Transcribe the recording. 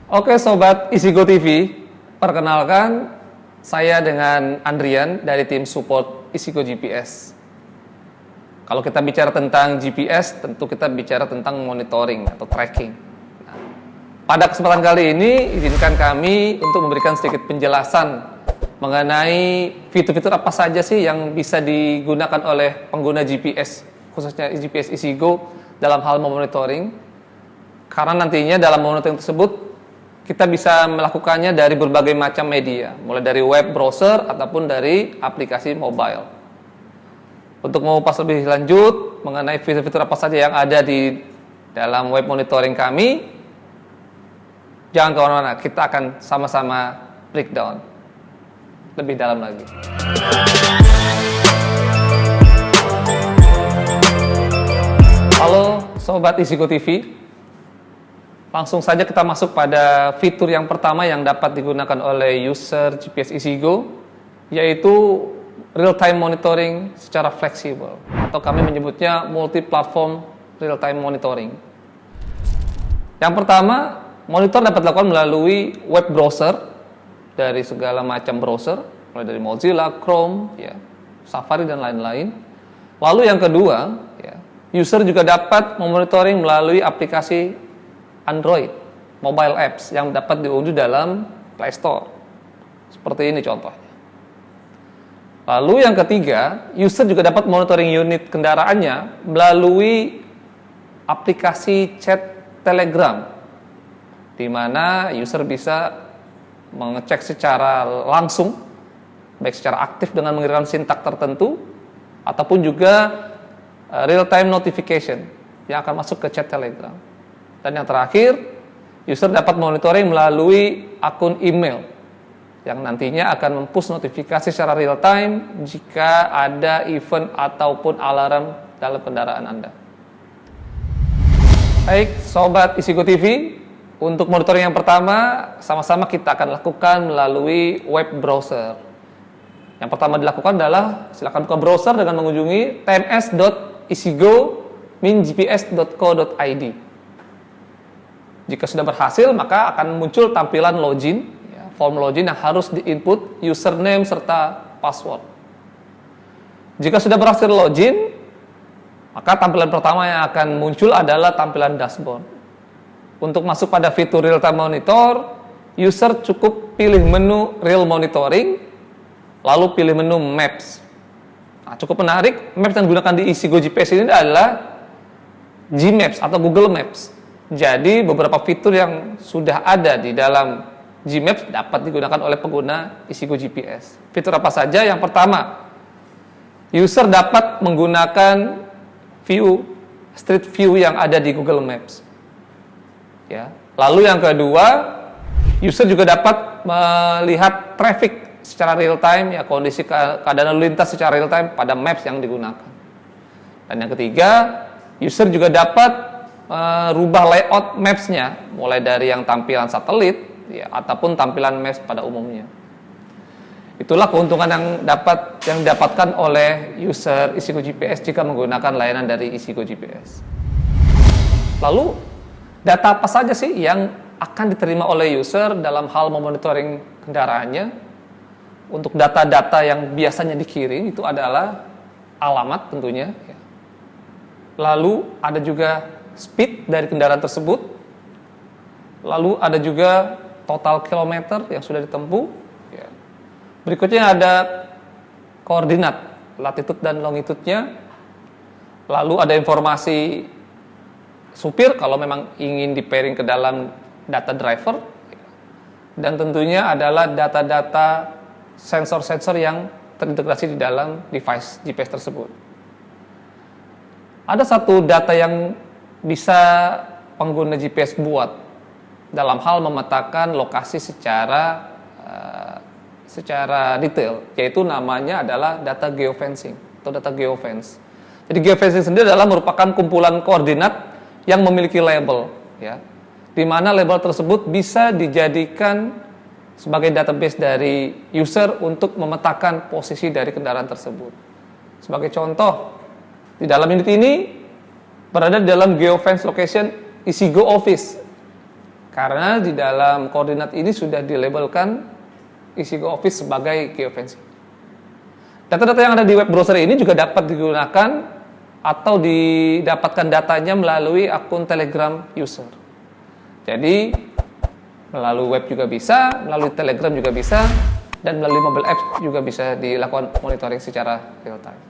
Oke Sobat Isigo TV, perkenalkan saya dengan Andrian dari tim support Isigo GPS. Kalau kita bicara tentang GPS, tentu kita bicara tentang monitoring atau tracking. Nah, pada kesempatan kali ini, izinkan kami untuk memberikan sedikit penjelasan mengenai fitur-fitur apa saja sih yang bisa digunakan oleh pengguna GPS, khususnya GPS Isigo dalam hal memonitoring. Karena nantinya dalam monitoring tersebut, kita bisa melakukannya dari berbagai macam media, mulai dari web browser ataupun dari aplikasi mobile. Untuk mengupas lebih lanjut mengenai fitur-fitur apa saja yang ada di dalam web monitoring kami, jangan kemana-mana, kita akan sama-sama breakdown lebih dalam lagi. Halo Sobat Isigo TV, langsung saja kita masuk pada fitur yang pertama yang dapat digunakan oleh user GPS Isigo, yaitu real-time monitoring secara fleksibel, atau kami menyebutnya multi-platform real-time monitoring. Yang pertama, monitor dapat dilakukan melalui web browser dari segala macam browser, mulai dari Mozilla, Chrome, Safari, dan lain-lain. Lalu yang kedua, user juga dapat memonitoring melalui aplikasi Android, mobile apps yang dapat diunduh dalam Play Store. Seperti ini contohnya. Lalu yang ketiga, user juga dapat monitoring unit kendaraannya melalui aplikasi chat Telegram, di mana user bisa mengecek secara langsung, baik secara aktif dengan mengirimkan sintak tertentu, ataupun juga real-time notification yang akan masuk ke chat Telegram. Dan yang terakhir, user dapat monitoring melalui akun email yang nantinya akan mempush notifikasi secara real time jika ada event ataupun alarm dalam kendaraan Anda. Baik, Sobat Isigo TV, untuk monitoring yang pertama, sama-sama kita akan lakukan melalui web browser. Yang pertama dilakukan adalah silakan buka browser dengan mengunjungi tms.isigo-gps.co.id. Jika sudah berhasil, maka akan muncul tampilan login, form login yang harus di-input username serta password. Jika sudah berhasil login, maka tampilan pertama yang akan muncul adalah tampilan dashboard. Untuk masuk pada fitur real-time monitor, user cukup pilih menu real monitoring, lalu pilih menu maps. Nah, cukup menarik, maps yang digunakan di Isigo GPS ini adalah Gmaps atau Google Maps. Jadi beberapa fitur yang sudah ada di dalam Gmaps dapat digunakan oleh pengguna Isigo GPS. Fitur apa saja? Yang pertama, user dapat menggunakan street view yang ada di Google Maps. Lalu yang kedua, user juga dapat melihat traffic secara real time, kondisi keadaan lalu lintas secara real time pada maps yang digunakan. Dan yang ketiga, user juga dapat rubah layout maps-nya, mulai dari yang tampilan satelit ataupun tampilan maps pada umumnya. Itulah keuntungan yang didapatkan oleh user Isigo GPS jika menggunakan layanan dari Isigo GPS. Lalu, data apa saja sih yang akan diterima oleh user dalam hal memonitoring kendaraannya? Untuk data-data yang biasanya dikirim itu adalah alamat tentunya. Lalu ada juga speed dari kendaraan tersebut, lalu ada juga total kilometer yang sudah ditempuh. Berikutnya ada koordinat, latitude dan longitude-nya, lalu ada informasi supir kalau memang ingin di-pairing ke dalam data driver, dan tentunya adalah data-data sensor-sensor yang terintegrasi di dalam device GPS tersebut. Ada satu data yang bisa pengguna GPS buat dalam hal memetakan lokasi secara detail, yaitu namanya adalah data geofencing atau data geofence. Jadi geofencing sendiri adalah merupakan kumpulan koordinat yang memiliki label, di mana label tersebut bisa dijadikan sebagai database dari user untuk memetakan posisi dari kendaraan tersebut. Sebagai contoh, di dalam unit ini berada di dalam geofence location Isigo Office. Karena di dalam koordinat ini sudah dilabelkan isi Office sebagai geofencing. Data-data yang ada di web browser ini juga dapat digunakan atau didapatkan datanya melalui akun Telegram user. Jadi melalui web juga bisa, melalui Telegram juga bisa, dan melalui mobile apps juga bisa dilakukan monitoring secara real time.